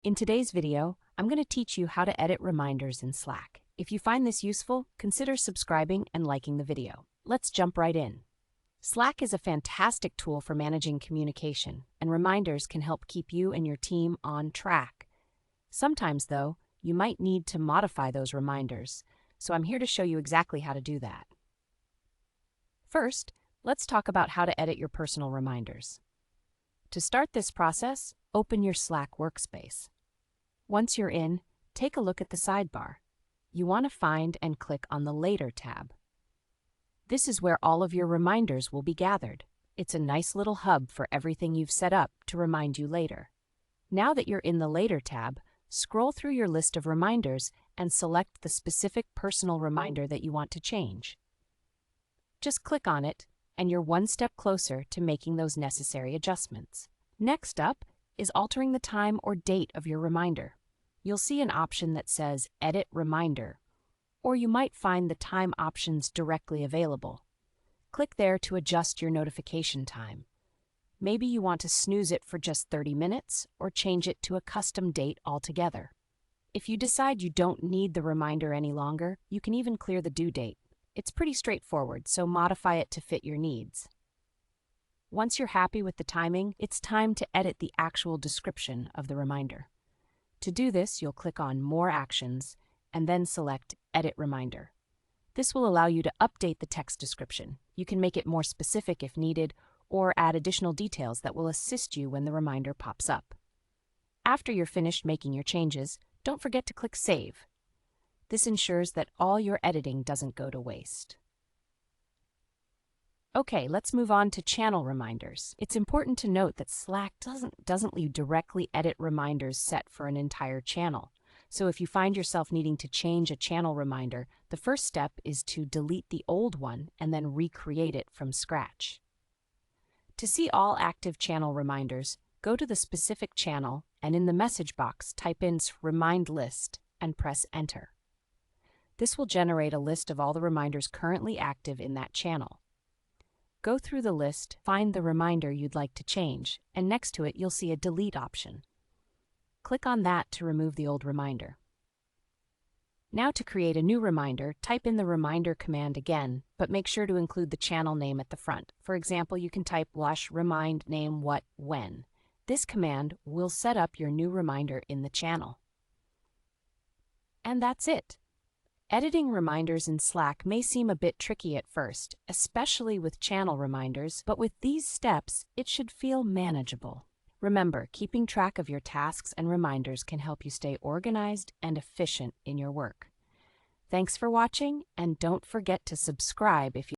In today's video, I'm going to teach you how to edit reminders in Slack. If you find this useful, consider subscribing and liking the video. Let's jump right in. Slack is a fantastic tool for managing communication, and reminders can help keep you and your team on track. Sometimes, though, you might need to modify those reminders, so I'm here to show you exactly how to do that. First, let's talk about how to edit your personal reminders. To start this process, open your Slack workspace. Once you're in, take a look at the sidebar. You want to find and click on the Later tab. This is where all of your reminders will be gathered. It's a nice little hub for everything you've set up to remind you later. Now that you're in the Later tab, scroll through your list of reminders and select the specific personal reminder that you want to change. Just click on it, and you're one step closer to making those necessary adjustments. Next up is altering the time or date of your reminder. You'll see an option that says Edit Reminder, or you might find the time options directly available. Click there to adjust your notification time. Maybe you want to snooze it for just 30 minutes or change it to a custom date altogether. If you decide you don't need the reminder any longer, you can even clear the due date. It's pretty straightforward, so modify it to fit your needs. Once you're happy with the timing, it's time to edit the actual description of the reminder. To do this, you'll click on More Actions and then select Edit Reminder. This will allow you to update the text description. You can make it more specific if needed, or add additional details that will assist you when the reminder pops up. After you're finished making your changes, don't forget to click Save. This ensures that all your editing doesn't go to waste. Okay, let's move on to channel reminders. It's important to note that Slack doesn't let you directly edit reminders set for an entire channel. So if you find yourself needing to change a channel reminder, the first step is to delete the old one and then recreate it from scratch. To see all active channel reminders, go to the specific channel and in the message box type in Remind List and press Enter. This will generate a list of all the reminders currently active in that channel. Go through the list, find the reminder you'd like to change, and next to it you'll see a Delete option. Click on that to remove the old reminder. Now to create a new reminder, type in the reminder command again, but make sure to include the channel name at the front. For example, you can type /remind name what when. This command will set up your new reminder in the channel. And that's it. Editing reminders in Slack may seem a bit tricky at first, especially with channel reminders, but with these steps, it should feel manageable. Remember, keeping track of your tasks and reminders can help you stay organized and efficient in your work. Thanks for watching, and don't forget to subscribe if you